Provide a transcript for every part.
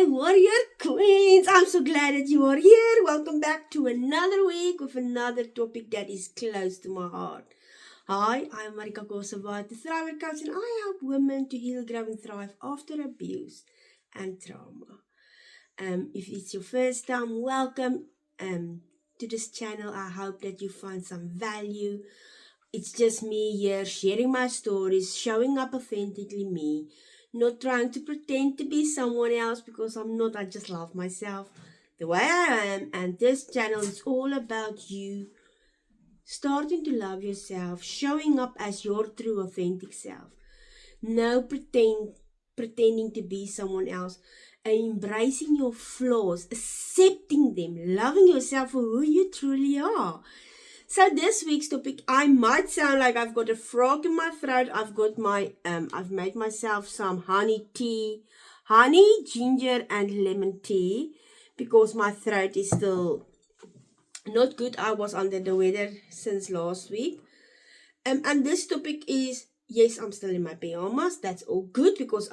warrior queens, I'm so glad that you are here. Welcome back to another week with another topic that is close to my heart. Hi, I'm Marika, the Thriver Coach, and I help women to heal, grow and thrive after abuse and trauma. If it's your first time, welcome to this channel. I hope that you find some value. It's just me here sharing my stories, showing up authentically me, not trying to pretend to be someone else because I'm not. I just love myself the way I am. And this channel is all about you starting to love yourself, showing up as your true authentic self. No pretending to be someone else, and embracing your flaws, accepting them, loving yourself for who you truly are. So this week's topic, I might sound like I've got a frog in my throat. I've made myself some honey, ginger and lemon tea because my throat is still not good. I was under the weather since last week. And this topic is, yes, I'm still in my pajamas. That's all good because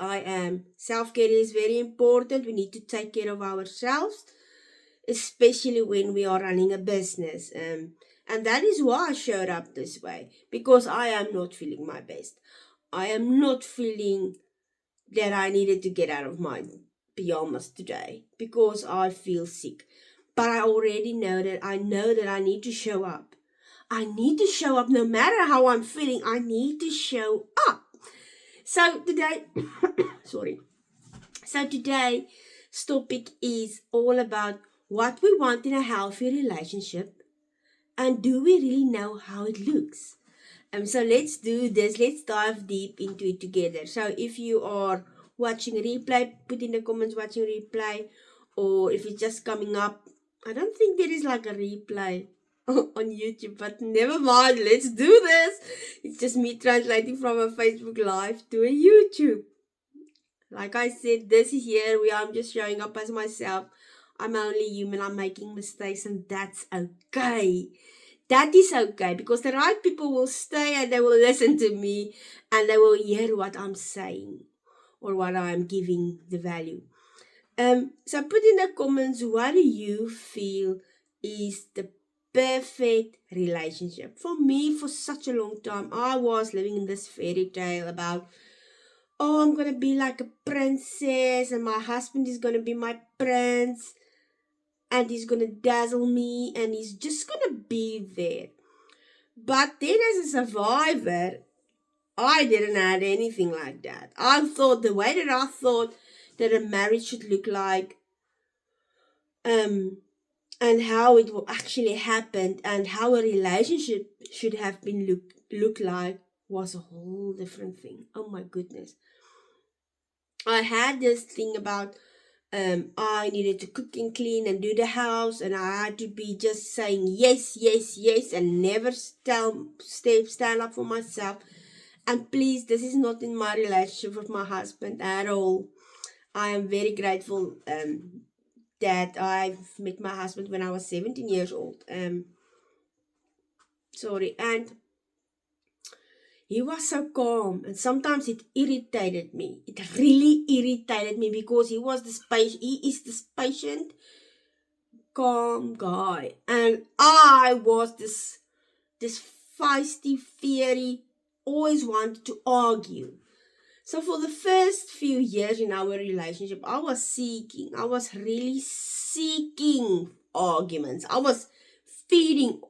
self-care is very important. We need to take care of ourselves, especially when we are running a business. And that is why I showed up this way, because I am not feeling my best. I am not feeling that I needed to get out of my pajamas today because I feel sick. But I already know that I need to show up. I need to show up no matter how I'm feeling. I need to show up. So today, So today's topic is all about what we want in a healthy relationship. And do we really know how it looks? So let's do this. Let's dive deep into it together. So if you are watching a replay, put in the comments watching a replay. Or if it's just coming up, I don't think there is like a replay on YouTube, but never mind. Let's do this. It's just me translating from a Facebook Live to a YouTube. Like I said, this is here where I'm just showing up as myself. I'm only human. I'm making mistakes, and that's okay. That is okay, because the right people will stay and they will listen to me and they will hear what I'm saying or what I'm giving the value. So put in the comments, what do you feel is the perfect relationship? For me, for such a long time, I was living in this fairy tale about, oh, I'm going to be like a princess and my husband is going to be my prince and he's going to dazzle me and he's just going to be there. But then as a survivor, I didn't have anything like that. I thought the way that I thought that a marriage should look like, and how it will actually happen and how a relationship should have been look like was a whole different thing. Oh my goodness. I had this thing about I needed to cook and clean and do the house, and I had to be just saying yes, yes, yes, and never stand up for myself. And please, this is not in my relationship with my husband at all. I am very grateful that I've met my husband when I was 17 years old. And he was so calm, and sometimes it irritated me. It really irritated me because he is this patient, calm guy, and I was this feisty, fiery, always wanted to argue. So for the first few years in our relationship, I was really seeking arguments. I was feeding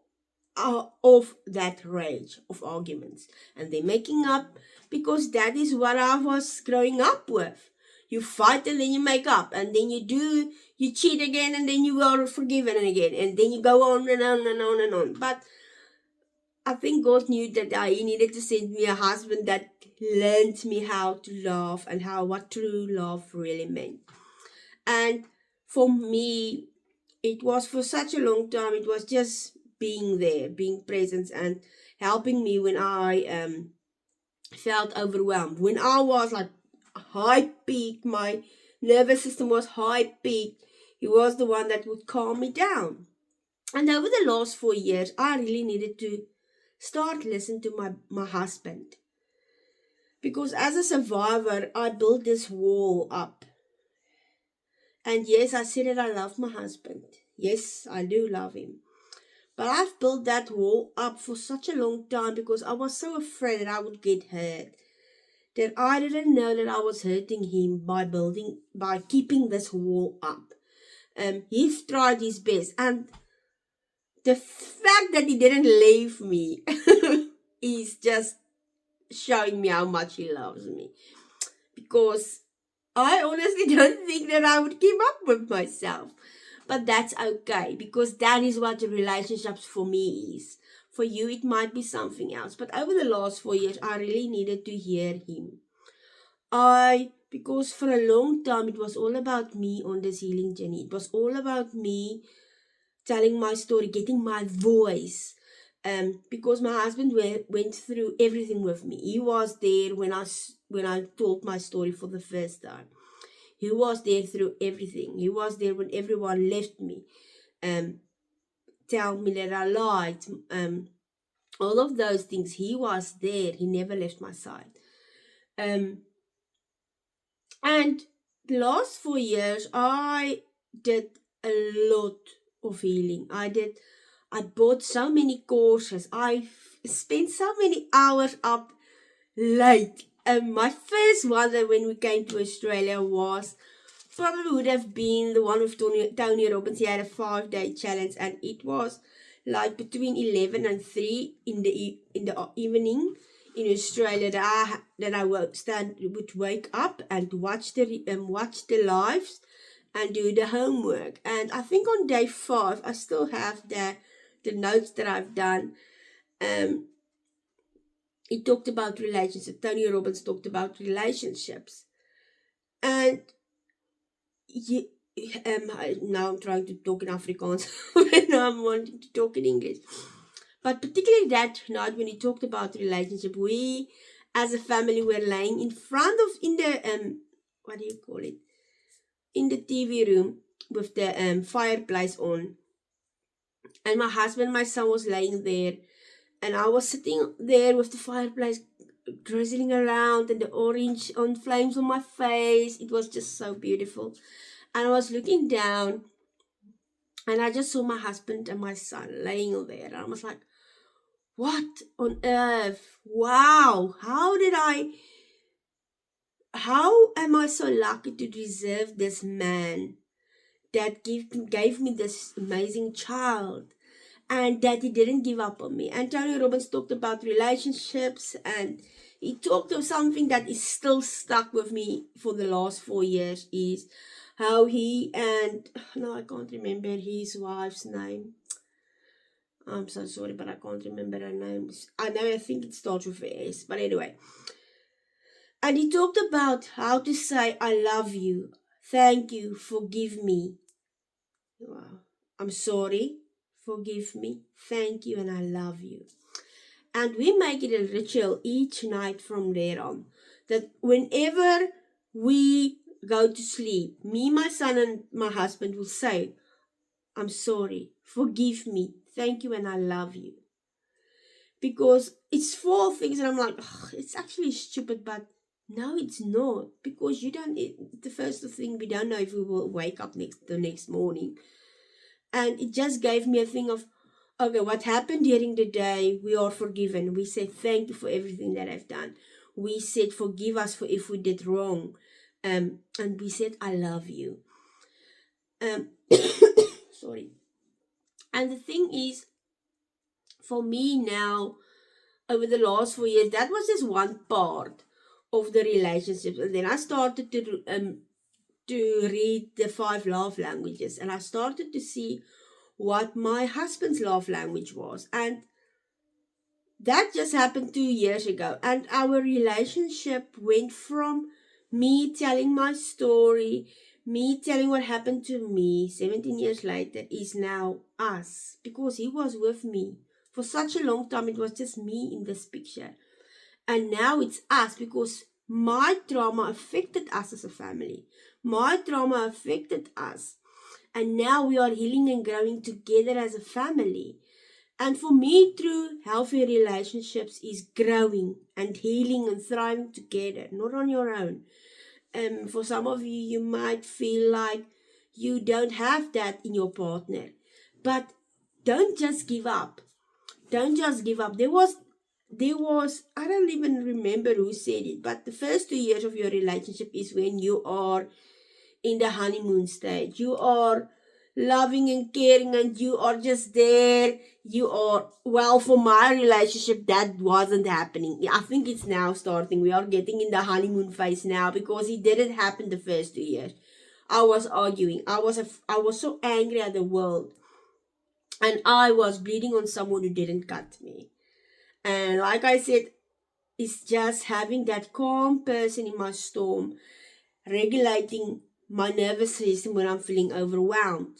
of that rage of arguments, and then making up, because that is what I was growing up with. You fight and then you make up, and then you cheat again, and then you are forgiven again, and then you go on and on and on and on. But I think God knew that He needed to send me a husband that learned me how to love and what true love really meant. And for me, it was for such a long time. It was just being there, being present, and helping me when I felt overwhelmed. When I was like high peak, my nervous system was high peak, he was the one that would calm me down. And over the last 4 years, I really needed to start listening to my husband. Because as a survivor, I built this wall up. And yes, I said that I love my husband. Yes, I do love him. But I've built that wall up for such a long time because I was so afraid that I would get hurt. That I didn't know that I was hurting him by keeping this wall up. He's tried his best, and the fact that he didn't leave me is just showing me how much he loves me. Because I honestly don't think that I would keep up with myself. But that's okay because that is what the relationships for me is. For you, it might be something else. But over the last 4 years, I really needed to hear him. Because for a long time, it was all about me on this healing journey. It was all about me telling my story, getting my voice. Because my husband went through everything with me. He was there when I told my story for the first time. He was there through everything. He was there when everyone left me. Tell me that I lied. All of those things. He was there. He never left my side. Um, and the last 4 years, I did a lot of healing. I bought so many courses. I spent so many hours up late. My first one when we came to Australia was probably would have been the one with Tony Robbins. He had a 5-day challenge, and it was like between 11 and 3 in the evening in Australia that I would wake up and watch the lives and do the homework. And I think on day 5 I still have the notes that I've done. He talked about relationships. Tony Robbins talked about relationships. And now I'm trying to talk in Afrikaans when I'm wanting to talk in English. But particularly that night when he talked about relationship, we as a family were laying in the what do you call it? In the TV room with the fireplace on. And my husband and my son was laying there. And I was sitting there with the fireplace drizzling around and the orange on flames on my face. It was just so beautiful. And I was looking down and I just saw my husband and my son laying there. And I was like, what on earth? Wow. How am I so lucky to deserve this man that gave me this amazing child? And that he didn't give up on me. And Tony Robbins talked about relationships, and he talked of something that is still stuck with me for the last 4 years is how he and no, I can't remember his wife's name. I'm so sorry, but I can't remember her name. I think it starts with a S, but anyway. And he talked about how to say I love you, thank you, forgive me. Wow. I'm sorry, forgive me, thank you, and I love you. And we make it a ritual each night from there on. That whenever we go to sleep, me, my son, and my husband will say, I'm sorry, forgive me, thank you, and I love you. Because it's 4 things, and I'm like, it's actually stupid, but no, it's not. Because the first thing, we don't know if we will wake up the next morning. And it just gave me a thing of, okay, what happened during the day, we are forgiven. We say thank you for everything that I've done. We said forgive us for if we did wrong. And we said I love you. Sorry. And the thing is, for me now, over the last 4 years, that was just one part of the relationships. And then I started to read the 5 love languages, and I started to see what my husband's love language was. And that just happened 2 years ago. And our relationship went from me telling my story, me telling what happened to me 17 years later, is now us. Because he was with me. For such a long time, it was just me in this picture. And now it's us because my trauma affected us as a family. My trauma affected us. And now we are healing and growing together as a family. And for me, true healthy relationships is growing and healing and thriving together, not on your own. For some of you, you might feel like you don't have that in your partner. But don't just give up. Don't just give up. There was I don't even remember who said it, but the first 2 years of your relationship is when you are in the honeymoon stage. You are loving and caring, and you are just there. You are, well, for my relationship, that wasn't happening. I think it's now starting. We are getting in the honeymoon phase now, because it didn't happen the first 2 years. I was arguing. I was so angry at the world, and I was bleeding on someone who didn't cut me. And like I said, it's just having that calm person in my storm, regulating my nervous system when I'm feeling overwhelmed.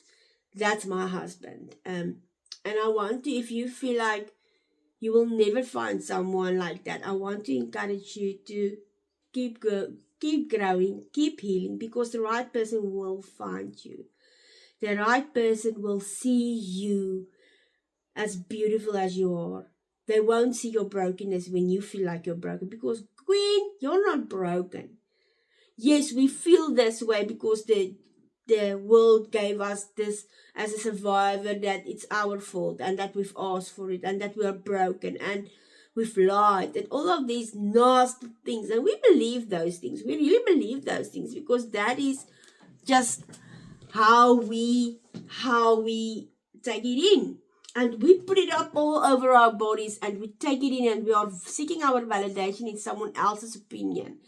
That's my husband. And I want to, if you feel like you will never find someone like that, I want to encourage you to keep growing, keep healing, because the right person will find you. The right person will see you as beautiful as you are. They won't see your brokenness when you feel like you're broken, because, Queen, you're not broken. Yes, we feel this way because the world gave us this as a survivor, that it's our fault and that we've asked for it and that we are broken and we've lied and all of these nasty things. And we believe those things. We really believe those things, because that is just how we take it in. And we put it up all over our bodies, and we take it in, and we are seeking our validation in someone else's opinion.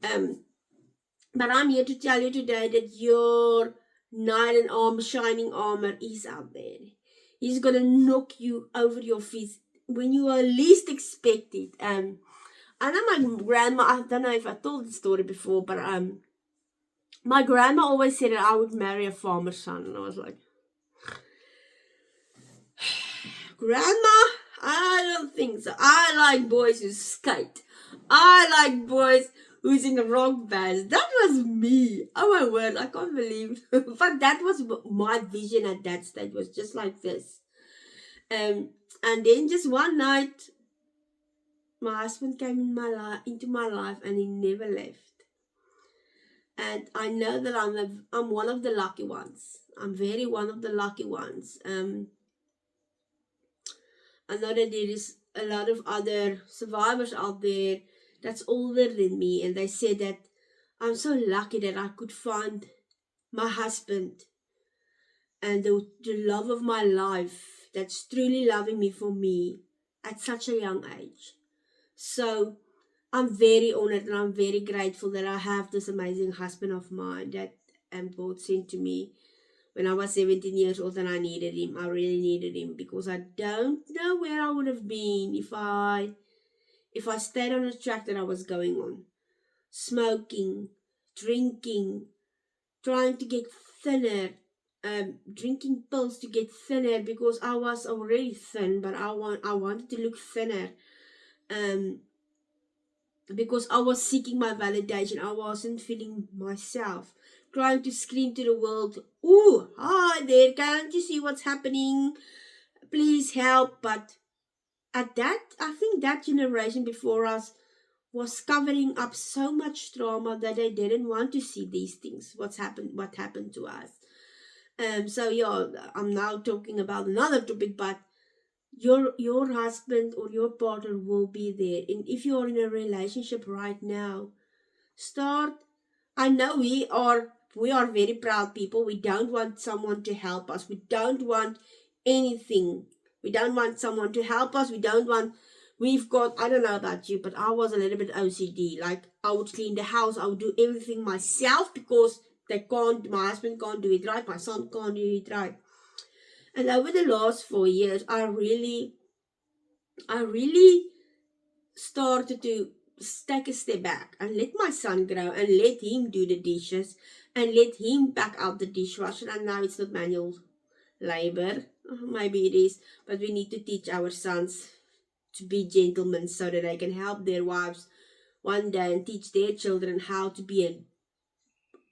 But I'm here to tell you today that your knight in armor, shining armor, is out there. He's gonna knock you over your feet when you are least expect it. I know my grandma, I don't know if I told the story before, but my grandma always said that I would marry a farmer's son. And I was like, Grandma, I don't think so. I like boys who skate. I like boys who's in rock bands. That was me. Oh my word, I can't believe. But that was my vision at that stage, was just like this. And then just one night, my husband came into my life, and he never left. And I know that I'm one of the lucky ones. I'm very one of the lucky ones. I know that there is a lot of other survivors out there that's older than me, and they said that I'm so lucky that I could find my husband and the love of my life that's truly loving me for me at such a young age. So I'm very honored, and I'm very grateful that I have this amazing husband of mine that God sent to me when I was 17 years old, and I needed him. I really needed him, because I don't know where I would have been if I stayed on the track that I was going on. Smoking, drinking, trying to get thinner, drinking pills to get thinner, because I was already thin, but I wanted to look thinner. Because I was seeking my validation. I wasn't feeling myself. Trying to scream to the world, "Ooh, hi there, can't you see what's happening? Please help." But at that, I think that generation before us was covering up so much trauma that they didn't want to see these things, what happened to us. So yeah, I'm now talking about another topic, but your husband or your partner will be there. And if you're in a relationship right now, start. I know we are very proud people. We don't want someone to help us. We don't want anything. We don't want someone to help us. We've got, I don't know about you, but I was a little bit OCD. Like, I would clean the house. I would do everything myself, because my husband can't do it right. My son can't do it right. And over the last 4 years, I really started to take a step back and let my son grow, and let him do the dishes, and let him pack out the dishwasher. And now it's not manual labor. Maybe it is, but we need to teach our sons to be gentlemen, so that they can help their wives one day and teach their children how to be an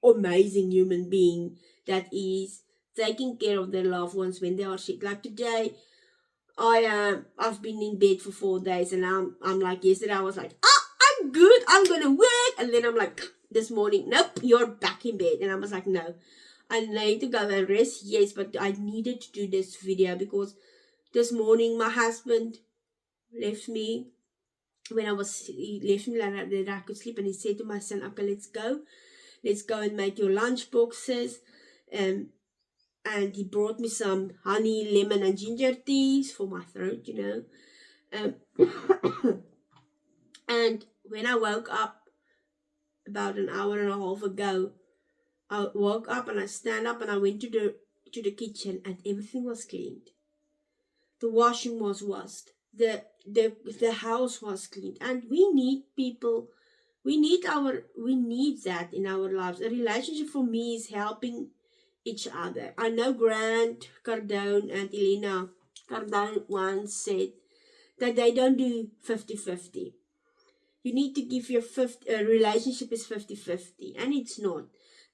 amazing human being that is taking care of their loved ones when they are sick. Like today, I've been in bed for 4 days, and I'm like, yesterday I was like, I'm good, I'm gonna work, and then I'm like, this morning, nope, you're back in bed. And I was like, no, I need to go and rest, yes, but I needed to do this video because this morning my husband left me when he left me like that I could sleep, and he said to my son, okay, let's go and make your lunch boxes. And he brought me some honey, lemon, and ginger teas for my throat, Um, and when I woke up about an hour and a half ago, I woke up and I stand up and I went to the kitchen, and everything was cleaned. The washing was washed. The house was cleaned. And we need people. We need that in our lives. A relationship for me is helping each other. I know Grant Cardone and Elena Cardone once said that they don't do 50-50. You need to give your relationship is 50-50, and it's not.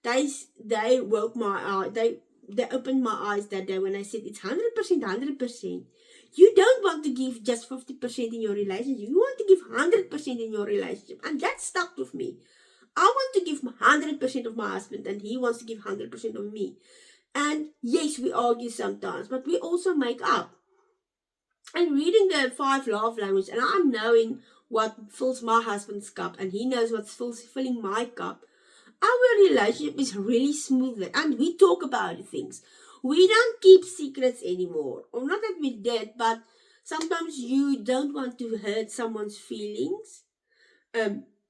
They woke my eye. They opened my eyes that day when I said it's 100%, 100%. You don't want to give just 50% in your relationship. You want to give 100% in your relationship, and that stuck with me. I want to give 100% of my husband, and he wants to give 100% of me. And yes, we argue sometimes, but we also make up. And reading the 5 love languages, and I'm knowing what fills my husband's cup, and he knows what's filling my cup, our relationship is really smoother, and we talk about things. We don't keep secrets anymore. Or not that we did, but sometimes you don't want to hurt someone's feelings.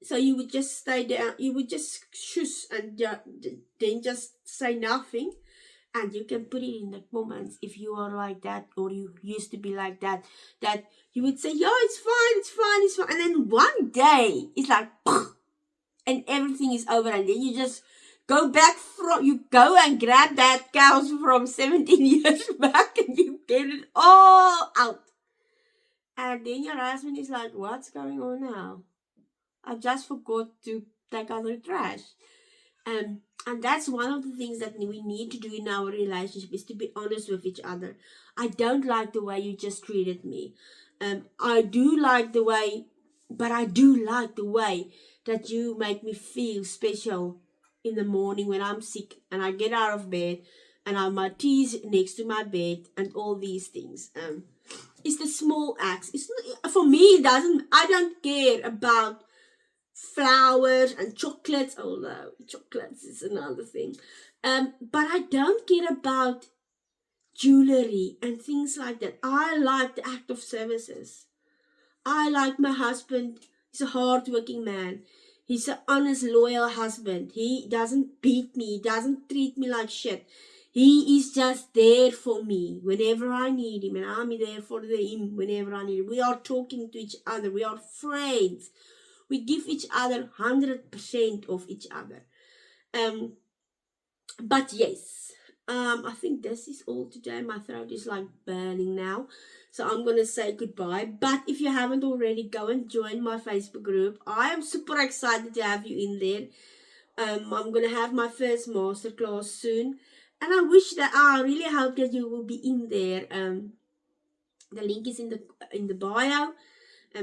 So you would just stay there, you would just shush and then just say nothing. And you can put it in the comments if you are like that, or you used to be like that, that you would say, yeah, it's fine, it's fine, it's fine. And then one day, it's like, and everything is over. And then you just go and grab that couch from 17 years back and you get it all out. And then your husband is like, what's going on now? I just forgot to take out the trash. And that's one of the things that we need to do in our relationship, is to be honest with each other. I don't like the way you just treated me. I do like the way that you make me feel special in the morning when I'm sick and I get out of bed and my tea's next to my bed and all these things. It's the small acts. It's not, for me. I don't care about flowers and chocolates, although chocolates is another thing. But I don't care about jewelry and things like that. I like the act of services. I like my husband. He's a hard-working man. He's an honest, loyal husband. He doesn't beat me. He doesn't treat me like shit. He is just there for me whenever I need him, and I'm there for him whenever I need him. We are talking to each other. We are friends. We give each other 100% of each other. But yes, I think this is all today. My throat is like burning now. So I'm going to say goodbye. But if you haven't already, go and join my Facebook group. I am super excited to have you in there. I'm going to have my first masterclass soon. And I really hope that you will be in there. The link is in the bio.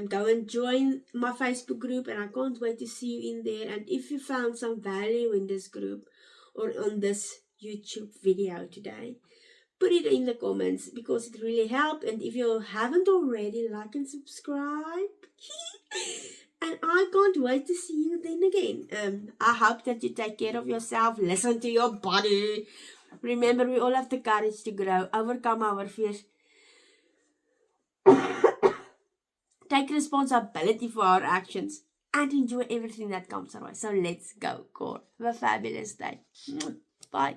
Go and join my Facebook group, and I can't wait to see you in there. And if you found some value in this group or on this YouTube video today, put it in the comments because it really helped. And if you haven't already, like and subscribe. And I can't wait to see you then again. I hope that you take care of yourself, listen to your body. Remember, we all have the courage to grow, overcome our fears. Take responsibility for our actions and enjoy everything that comes our way. So let's go, Core. Have a fabulous day. Bye.